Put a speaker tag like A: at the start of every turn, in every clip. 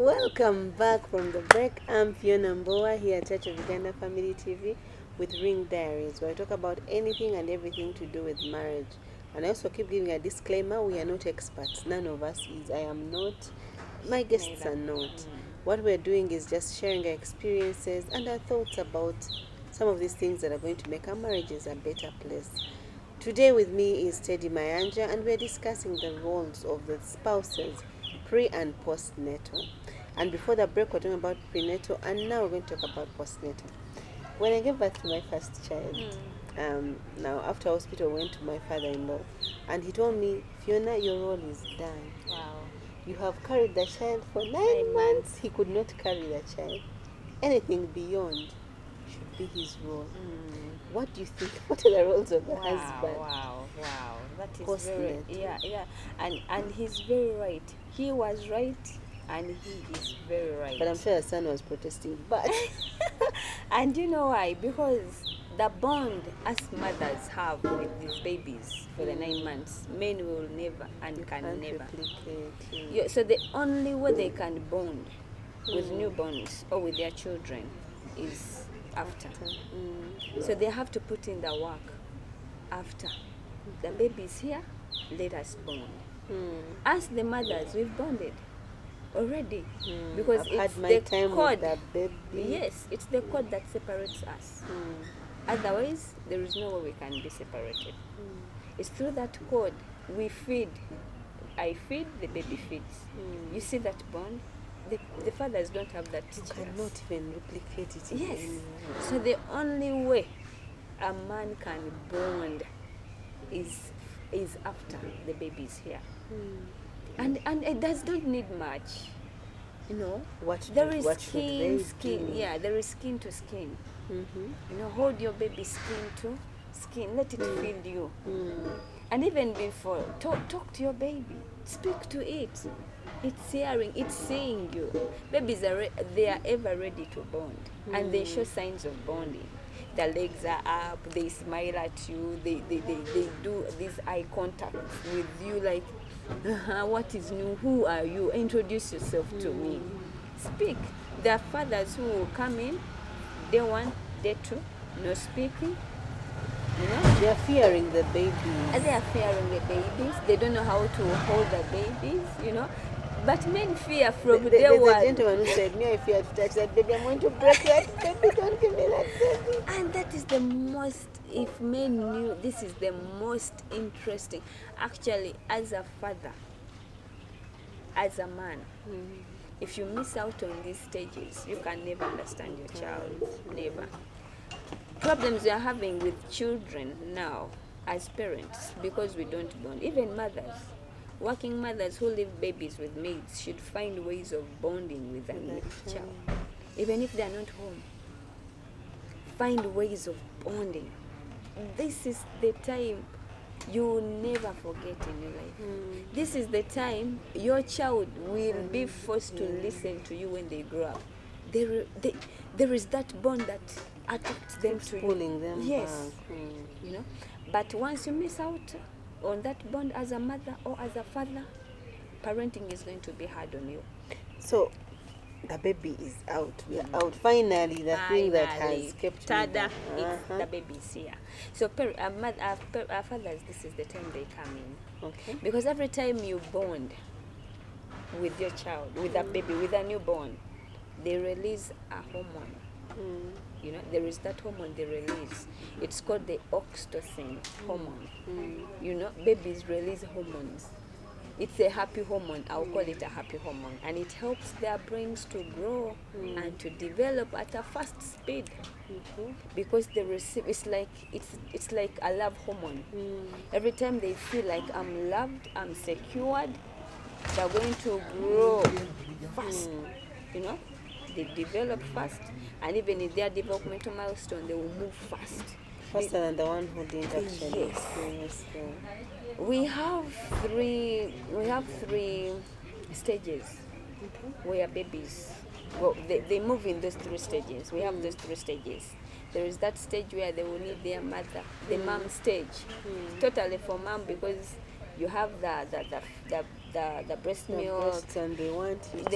A: Welcome back from the break. I'm Fiona Mboa here at Church of Uganda Family TV with Ring Diaries, where I talk about anything and everything to do with marriage. And I also keep giving a disclaimer: we are not experts. None of us is. I am not. My guests
B: Neither.
A: are not. What we're doing is just sharing our experiences and our thoughts about some of these things that are going to make our marriages a better place. Today with me is Teddy Mayanja, and we're discussing the roles of the spouses pre and postnatal. And before the break, we're talking about prenatal, and now we're going to talk about postnatal. When I gave birth to my first child, now after hospital, I went to my father-in-law, and he told me, Fiona, your role is done.
B: Wow.
A: You have carried the child for 9
B: 9
A: months. He could not carry the child. Anything beyond should be his role. What do you think? What are the roles of the husband?
B: Wow. That is
A: Postnatal.
B: yeah. And he's very right. He was right, and he is very right.
A: But I'm sure the son was protesting. But
B: And you know why? Because the bond us mothers have with these babies for the 9 months, men will never and
A: you
B: can
A: can't
B: never.
A: replicate.
B: Yeah, so the only way they can bond with newborns or with their children is after. So they have to put in the work after. The baby is here, let us bond. As the mothers, we've bonded already because
A: I've
B: it's
A: had my
B: the
A: time
B: cord.
A: with the baby.
B: Yes, it's the cord that separates us. Otherwise, there is no way we can be separated. It's through that cord we feed. I feed, the baby feeds. You see that bond? The fathers don't have that.
A: You cannot even replicate it.
B: Yes.
A: Anywhere.
B: So the only way a man can bond is after the baby is here. And it does not need much. You know,
A: What
B: there
A: do-
B: is
A: what should they
B: skin.
A: do?
B: Yeah, there is skin to skin. You know, hold your baby skin to skin. Let it feel you. And even before, talk to your baby. Speak to it. It's hearing, it's seeing you. Babies they are ever ready to bond, and they show signs of bonding. Their legs are up, they smile at you, they do this eye contact with you like, what is new? Who are you? Introduce yourself to me. Speak. There are fathers who will come in, day one, day two, no speaking. You know,
A: They are fearing the
B: and
A: baby.
B: they are fearing the babies. They don't know how to hold the babies, you know. But men fear from day
A: There's a
B: one.
A: gentleman who said, me, I fear to touch that baby. I'm going to break that baby. Don't give me that baby.
B: And that is the most, if men knew, this is the most interesting. Actually, as a father, as a man, if you miss out on these stages, you can never understand your child. Never. Problems we are having with children now as parents because we don't bond. Even mothers, working mothers who leave babies with maids should find ways of bonding with their child. Even if they are not home, find ways of bonding. This is the time you will never forget in your life. This is the time your child will be forced to listen to you when they grow up. There is that bond that attracts them to
A: Pulling
B: you.
A: them
B: Yes,
A: back.
B: you know. But once you miss out on that bond as a mother or as a father, parenting is going to be hard on you.
A: So, the baby is out. We are out. Finally, the thing that has kept me
B: Tada,
A: back.
B: it's the baby is here. So our fathers, this is the time they come in.
A: Okay.
B: Because every time you bond with your child, with a baby, with a newborn, they release a hormone. You know, there is that hormone they release. It's called the oxytocin hormone. You know, babies release hormones. It's a happy hormone. I'll call it a happy hormone, and it helps their brains to grow and to develop at a fast speed. Because they receive, it's like a love hormone. Every time they feel like I'm loved, I'm secured, they're going to grow fast. You know, they develop fast, and even in their developmental milestone, they will move fast.
A: Faster than the one who didn't actually
B: Yes.
A: experience
B: We have three stages where babies, well, they move in those three stages. We have those three stages. There is that stage where they will need their mother, the mom stage, totally for mom, because you have the the breast
A: The
B: milk.
A: breasts and they want it.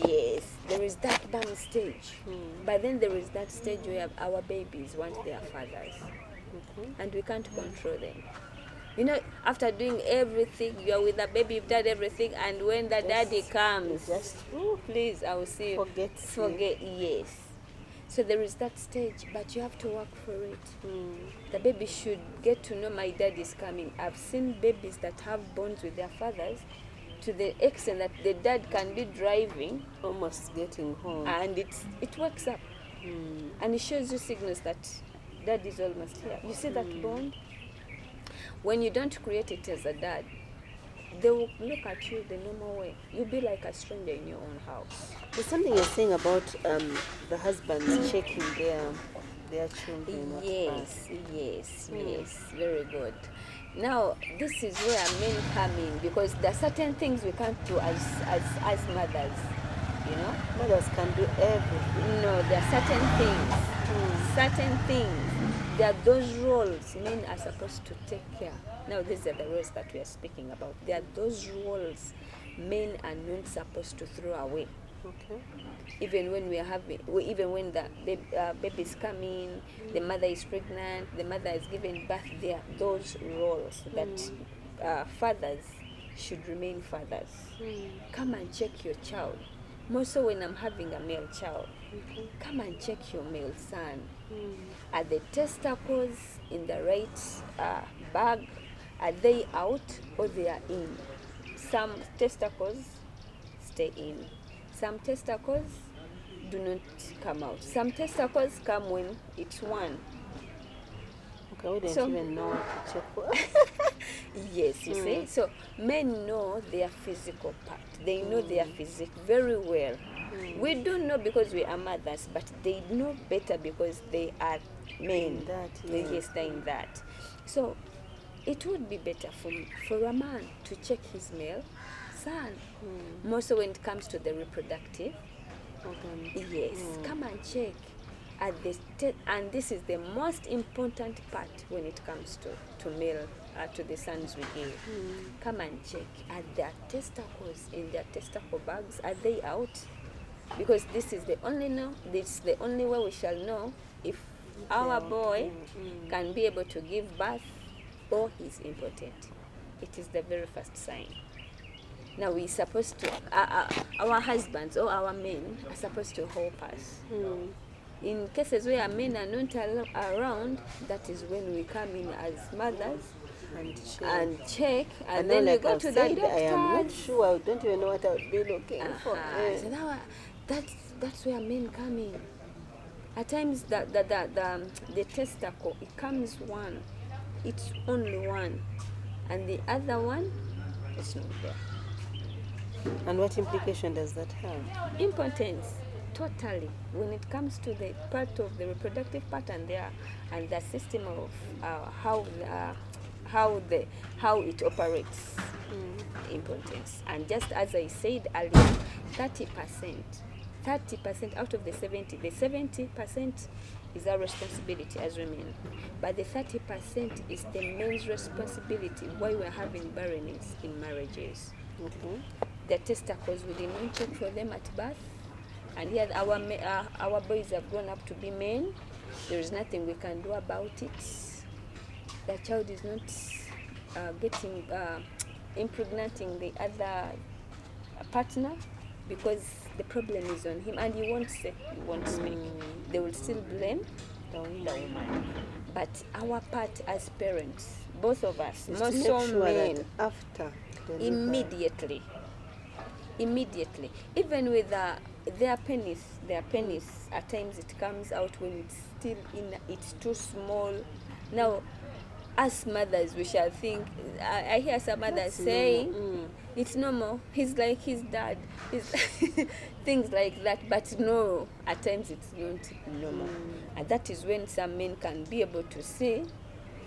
B: Yes, there is that bang stage. But then there is that stage where our babies want their fathers, and we can't control them. You know, after doing everything, you're with the baby, you've done everything, and when the daddy comes, please, I will see you. Forget, yes. So there is that stage, but you have to work for it. The baby should get to know my dad is coming. I've seen babies that have bonds with their fathers to the extent that the dad can be driving,
A: almost getting home,
B: and it wakes up, and it shows you signals that dad is almost here. You see that bond? When you don't create it as a dad, they will look at you the normal way. You'll be like a stranger in your own house.
A: There's something you're saying about the husbands checking their children.
B: Yes, very good. Now, this is where men come in, because there are certain things we can't do as mothers, you know?
A: Mothers can do everything.
B: No, there are certain things. There are those roles men are supposed to take care. Now, these are the roles that we are speaking about. There are those roles men are not supposed to throw away.
A: Okay.
B: Even when even when the baby is coming, the mother is pregnant, the mother is giving birth, there are those roles that fathers should remain fathers. Come and check your child. More so when I'm having a male child. Come and check your male son. Are the testicles in the right bag? Are they out or they are in? Some testicles stay in. Some testicles do not come out. Some testicles come when it's one.
A: Okay, we don't even know what to check for.
B: Yes, you see. So men know their physical part. They know their physique very well. We don't know because we are mothers, but they know better because they are men. Yes, they're in that. So it would be better for a man to check his male son. More so when it comes to the reproductive. Yes, come and check. And this is the most important part when it comes to male, to the sons we give. Come and check. Are their testicles in their testicle bags? Are they out? Because this is the only way we shall know if our boy can be able to give birth or he's impotent. It is the very first sign. Now we're supposed to, our husbands or our men are supposed to help us. In cases where men are not around, that is when we come in as mothers and check, and then we go to the doctor.
A: I am not sure. I don't even know what I would be looking for.
B: So now that's where men come in. At times the testicle, it comes one. It's only one. And the other one is not there.
A: And what implication does that have?
B: Impotence, totally. When it comes to the part of the reproductive pattern there and the system of how it operates, impotence. And just as I said earlier, 30% out of the 70% is our responsibility as women, but the 30% is the men's responsibility why we're having barrenness in marriages. The testicles, we did not check for them at birth, and here our boys have grown up to be men. There is nothing we can do about it. The child is not impregnating the other partner because the problem is on him, and he won't say, he won't speak. They will still blame the woman. But our part as parents, both of us, more so men,
A: after
B: immediately, even with their penis at times it comes out when it's still it's too small. Now, as mothers, we shall think, I hear some mothers saying, it's normal, he's like his dad, things like that, but no, at times it's not normal. And that is when some men can be able to see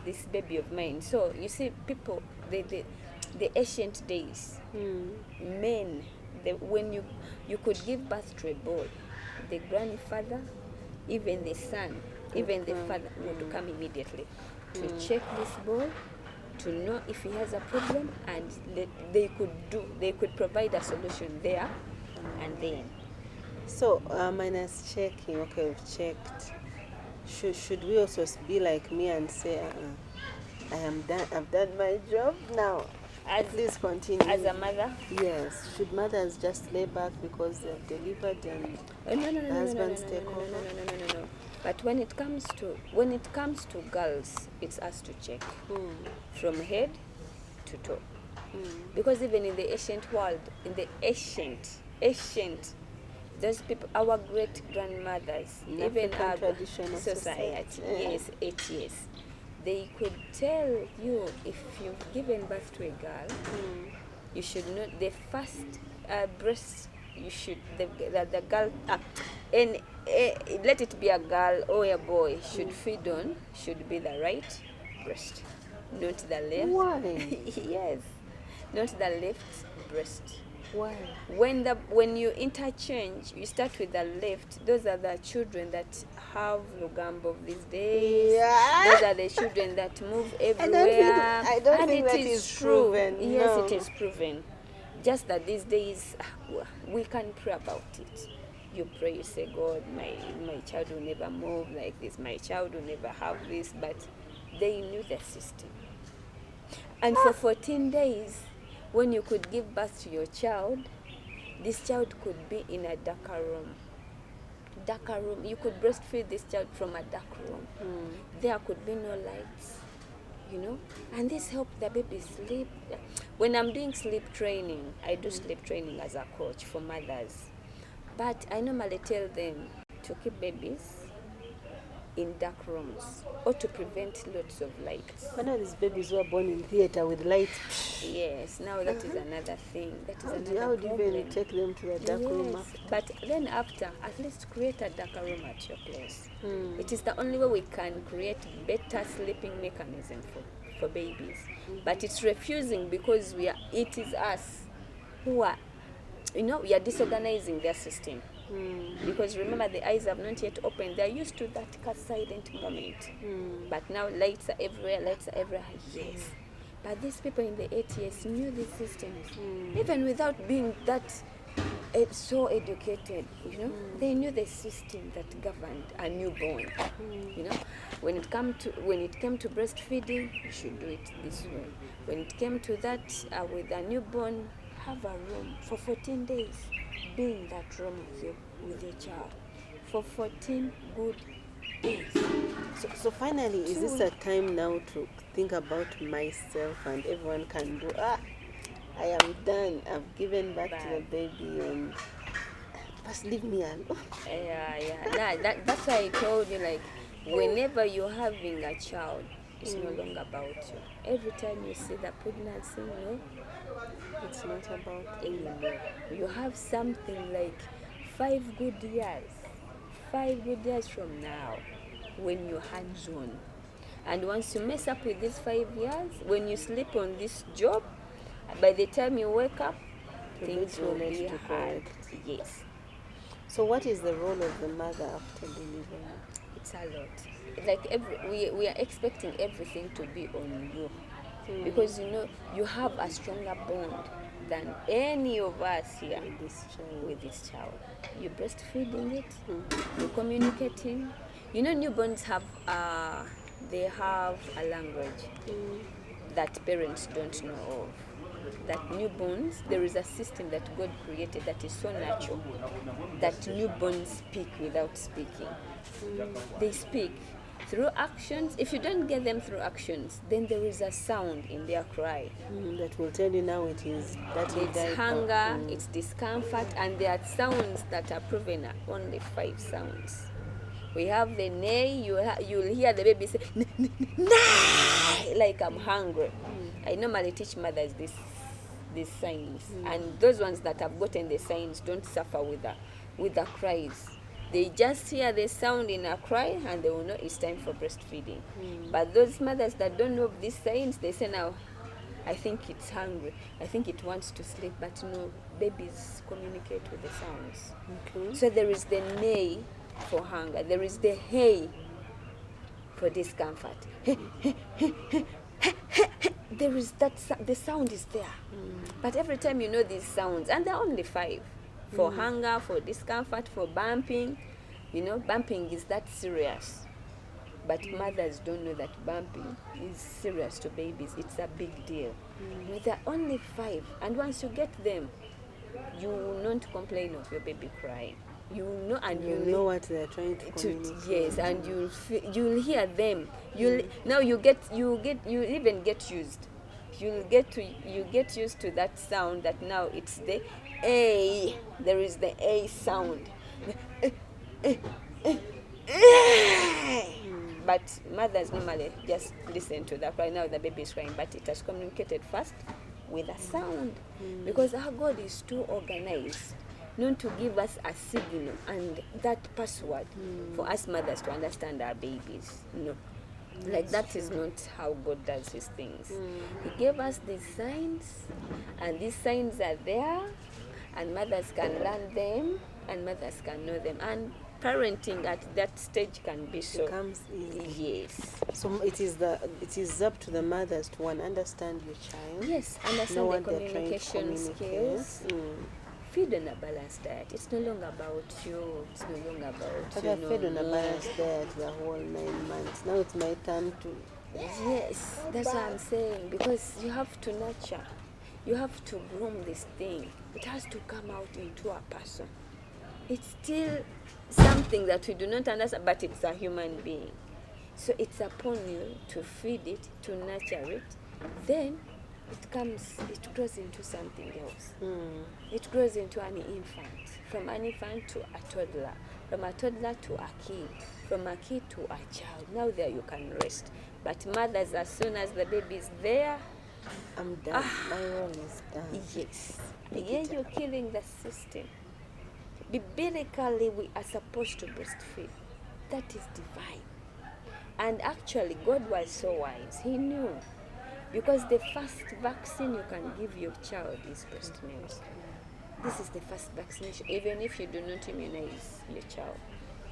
B: this baby of mine. So you see, people, the ancient days, men, when you could give birth to a boy, the grandfather, even the son, even the father would come immediately to check this boy to know if he has a problem, and they could provide a solution there and then.
A: So, minus checking, okay, we've checked. Should we also be like me and say, I am done, I've done my job now? Please continue.
B: As a mother?
A: Yes. Should mothers just lay back because they've delivered and husbands take over?
B: No. But when it comes to girls, it's us to check from head to toe. Because even in the ancient world, in the ancient, those people, our great grandmothers, even our
A: traditional
B: society, yes, 8 years, they could tell you if you've given birth to a girl, you should not, the first breast, you should, the girl, and let it be a girl or a boy, should feed on, should be the right breast, not the left.
A: Why?
B: Yes, not the left breast.
A: Why?
B: When you interchange, you start with the left. Those are the children that have Lugambo of these days.
A: Yeah.
B: Those are the children that move everywhere.
A: I don't
B: and
A: think
B: it
A: that is proven.
B: Yes,
A: No.
B: it is proven. Just that these days we can pray about it. You pray, you say, God, my child will never move like this. My child will never have this. But they knew the system. And for 14 days, when you could give birth to your child, this child could be in a darker room. You could breastfeed this child from a dark room. There could be no lights, and this helped the baby sleep. When I'm doing sleep training, I do sleep training as a coach for mothers. But I normally tell them to keep babies in dark rooms or to prevent lots of lights.
A: One of these babies were born in theater with lights.
B: Yes, now that is another thing. That is another
A: How do you
B: problem.
A: even take them to the dark room after?
B: But then after, at least create a darker room at your place. It is the only way we can create better sleeping mechanism for babies. But it's refusing because it is us who are, we are disorganizing their system. Because remember, the eyes have not yet opened. They're used to that silent moment. But now lights are everywhere. Yes. But these people in the 8 years knew these systems. Even without being that so educated, they knew the system that governed a newborn. When it came to breastfeeding, you should do it this way. When it came to that with a newborn, have a room for 14 days. Be in that room with your child for 14 good days.
A: So finally, is this a time now to think about myself and everyone can do? I am done. I've given birth to the baby and just leave me alone.
B: Yeah. That's why I told you, like, whenever you're having a child, it's no longer about you. Every time you see the pregnancy,
A: It's not about
B: anymore. You have something like 5 good years. 5 good years from now, when you're hands-on. And once you mess up with these 5 years, when you sleep on this job, by the time you wake up, things will be hard. Yes.
A: So what is the role of the mother after delivery?
B: It's a lot. Like we are expecting everything to be on you. Because you have a stronger bond than any of us here with this child. You're breastfeeding it, you're communicating. Newborns have they have a language that parents don't know of. That newborns, there is a system that God created that is so natural that newborns speak without speaking. They speak through actions. If you don't get them through actions, then there is a sound in their cry.
A: That will tell you now it is that
B: it's hunger, it's discomfort, and there are sounds that are proven are only 5 sounds. We have the neigh. You'll hear the baby say, "Nah," like I'm hungry. I normally teach mothers these signs, and those ones that have gotten the signs don't suffer with the cries. They just hear the sound in a cry and they will know it's time for breastfeeding. But those mothers that don't know these signs, they say, now, I think it's hungry. I think it wants to sleep. But no, babies communicate with the sounds.
A: Okay.
B: So there is the neigh for hunger. There is the hey for discomfort. there is the sound is there. But every time you know these sounds, and they're only 5, for hunger, for discomfort, for bumping, bumping is that serious. But mothers don't know that bumping is serious to babies. It's a big deal. They're only 5, and once you get them, you will not complain of your baby crying. You know, and
A: You know what they're trying to communicate.
B: yes, and you'll hear them. Now you even get used. You get used to that sound, that now it's the A. There is the A sound. But mothers normally just listen to that. Right now the baby is crying, but it has communicated first with a sound, because our God is too organized not to give us a signal and that password for us mothers to understand our babies. No. Like that is not how God does his things. He gave us these signs, and these signs are there, and mothers can learn them, and mothers can know them. And parenting at that stage can be so
A: Becomes easy.
B: Yes.
A: So it is up to the mothers to understand your child.
B: Yes,
A: Know
B: understand the
A: what they're trying to
B: communication
A: communicate.
B: skills. Feed on a balanced diet. It's no longer about you. It's no longer about
A: But I fed on a balanced diet the whole 9 months. Now it's my turn to.
B: Yes, that's what I'm saying. Because you have to nurture. You have to groom this thing. It has to come out into a person. It's still something that we do not understand, but it's a human being. So it's upon you to feed it, to nurture it. Then it grows into something else. It grows into an infant, from an infant to a toddler, from a toddler to a kid, from a kid to a child. Now there you can rest. But mothers, as soon as the baby is there,
A: I'm done. My role is done.
B: yes, yeah, you're killing the system. Biblically, we are supposed to breastfeed. That is divine. And actually, God was so wise. He knew. Because the first vaccine you can give your child is breast milk. This is the first vaccination, even if you do not immunize your child.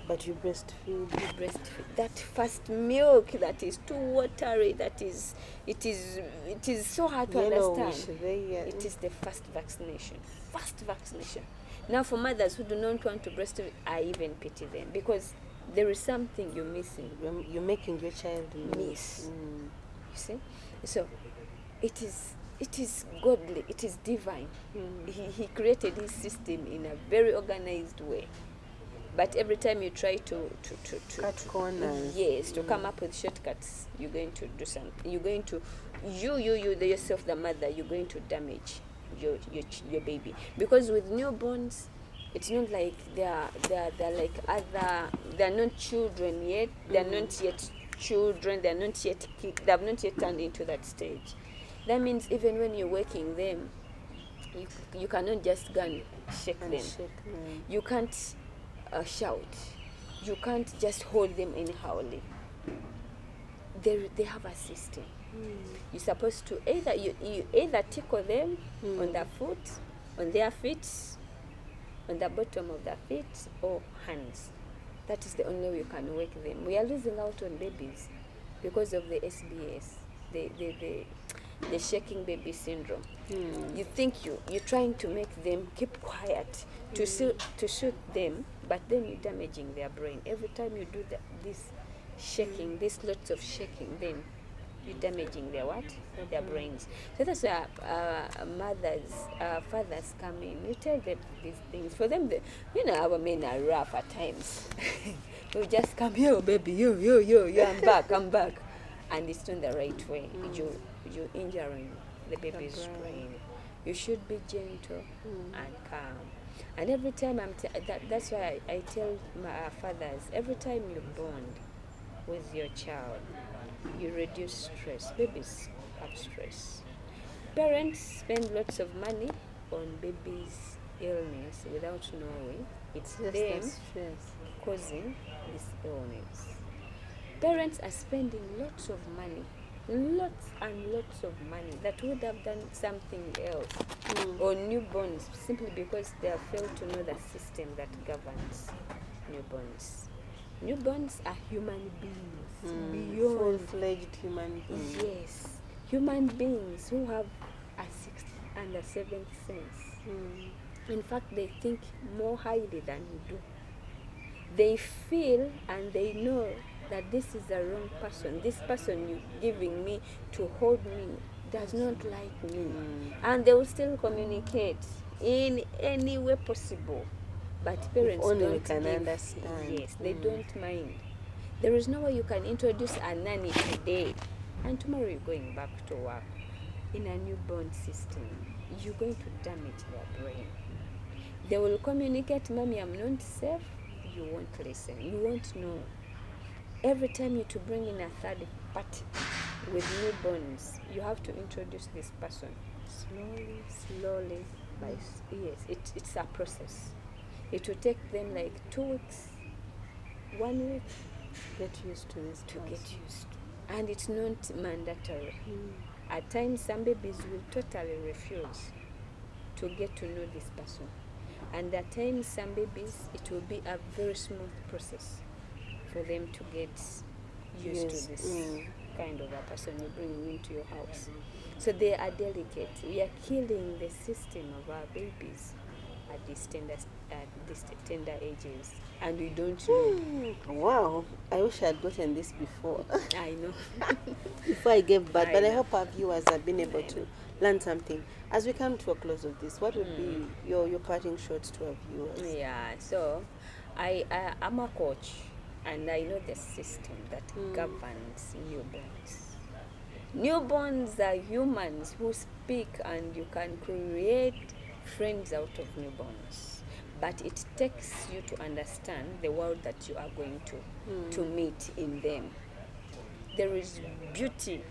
A: But you breastfeed.
B: You breastfeed. That first milk that is too watery, it is so hard to understand. It is the first vaccination. First vaccination. Now for mothers who do not want to breastfeed, I even pity them, because there is something you're missing.
A: You're making your child
B: miss. You see? So it is godly, it is divine. He created his system in a very organized way. But every time you try to
A: cut corners,
B: yes, to come up with shortcuts, you're going to do something. You're going to yourself, the mother, you're going to damage your baby. Because with newborns, it's not like they're like other. They're not children yet. They're not yet children. They're not yet kids. They have not yet turned into that stage. That means even when you're waking them, you cannot just go and shake them. You can't shout. You can't just hold them anyhowly. They have a system. You're supposed to you either tickle them on their foot, on their feet, on the bottom of their feet, or hands. That is the only way you can wake them. We are losing out on babies because of the SBS, the shaking baby syndrome. You think you're trying to make them keep quiet to shoot them, but then you're damaging their brain. Every time you do this shaking, this lots of shaking, then you're damaging their what? Their brains. So that's why fathers come in. You tell them these things. For them, our men are rough at times. We just come here, oh, baby, yo, I'm back. And it's not the right way. You're injuring the baby's brain. You should be gentle and calm. And every time that's why I tell my fathers, every time you bond with your child, you reduce stress. Babies have stress. Parents spend lots of money on babies' illness without knowing it's them causing this illness. Parents are spending lots of money, lots and lots of money that would have done something else on newborns, simply because they have failed to know the system that governs newborns. Newborns are human beings, beyond
A: full-fledged human beings.
B: Yes, human beings who have a sixth and a seventh sense. In fact, they think more highly than you do. They feel and they know that this is the wrong person. This person you're giving me to hold me does not like me. And they will still communicate in any way possible. But parents
A: only we
B: don't
A: can
B: give,
A: understand.
B: yes, they don't mind. There is no way you can introduce a nanny today and tomorrow you're going back to work. In a newborn system, you're going to damage their brain. They will communicate, Mommy, I'm not safe. You won't listen. You won't know. Every time you to bring in a third party with newborns, you have to introduce this person slowly. Yes, it's a process. It will take them like 2 weeks, 1 week
A: Get used to this.
B: to get used to. And it's not mandatory. At times, some babies will totally refuse to get to know this person. And at times, some babies, it will be a very smooth process for them to get used to this kind of a person you're bringing into your house. So they are delicate. We are killing the system of our babies at these tender ages, and we don't know.
A: Wow, I wish I had gotten this before.
B: I know.
A: Before I gave birth, but I
B: know.
A: hope our viewers have been able to learn something. As we come to a close of this, what would be your parting shots to our viewers?
B: Yeah, so I'm a coach, and I know the system that governs newborns. Newborns are humans who speak, and you can create friends out of newborns. But it takes you to understand the world that you are going to meet in them. There is beauty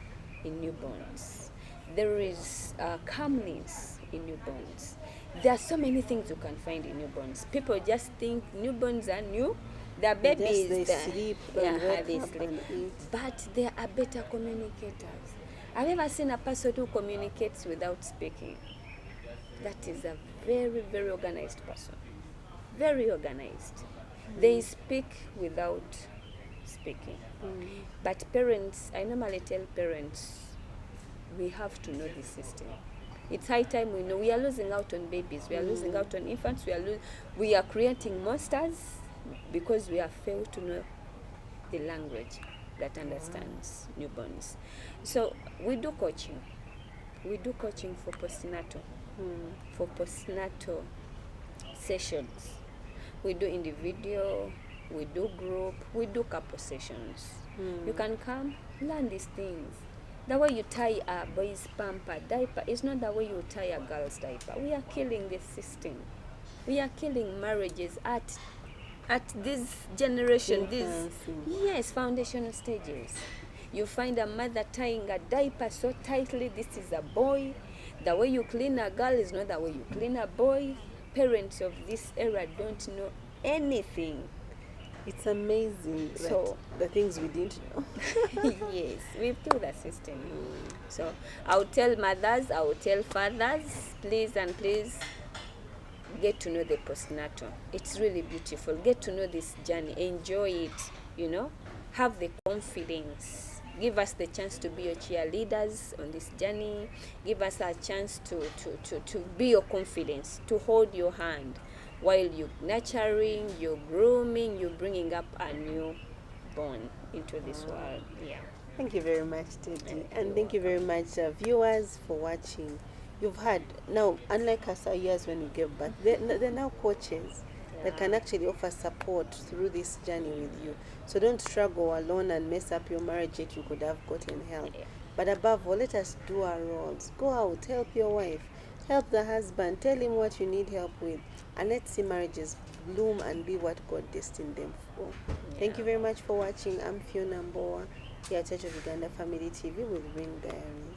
B: in newborns. There is calmness in newborns. There are so many things you can find in newborns. People just think newborns are new. They're babies.
A: They sleep and wake
B: they
A: up
B: sleep.
A: and eat.
B: But they are better communicators. I've ever seen a person who communicates without speaking. That is a very, very organized person. Very organized. They speak without speaking. But parents, I normally tell parents, we have to know the system. It's high time we know. We are losing out on babies. We are losing out on infants. We are creating monsters because we have failed to know the language that understands newborns. So we do coaching. We do coaching for postnatal. For postnatal sessions. We do individual, we do group, we do couple sessions. You can come, learn these things. The way you tie a boy's pamper diaper is not the way you tie a girl's diaper. We are killing the system. We are killing marriages at this generation, these foundational stages. You find a mother tying a diaper so tightly, this is a boy. The way you clean a girl is not the way you clean a boy. Parents of this era don't know anything.
A: It's amazing
B: So
A: the things we didn't know.
B: yes, we've killed the system. So I'll tell mothers, I'll tell fathers, please get to know the postnatal. It's really beautiful. Get to know this journey. Enjoy it, Have the confidence. Give us the chance to be your cheerleaders on this journey. Give us a chance to be your confidence, to hold your hand while you're nurturing, you're grooming, you're bringing up a newborn into this world. Yeah.
A: Thank you very much, Teddy. And thank you very much, viewers, for watching. You've had, now, unlike us our years when we gave birth, they're now coaches that can actually offer support through this journey with you. So don't struggle alone and mess up your marriage yet you could have gotten help. But above all, let us do our roles. Go out, help your wife, help the husband, tell him what you need help with, and let's see marriages bloom and be what God destined them for. Thank you very much for watching. I'm Fiona Mboa here at Church of Uganda Family TV with Ring Diaries.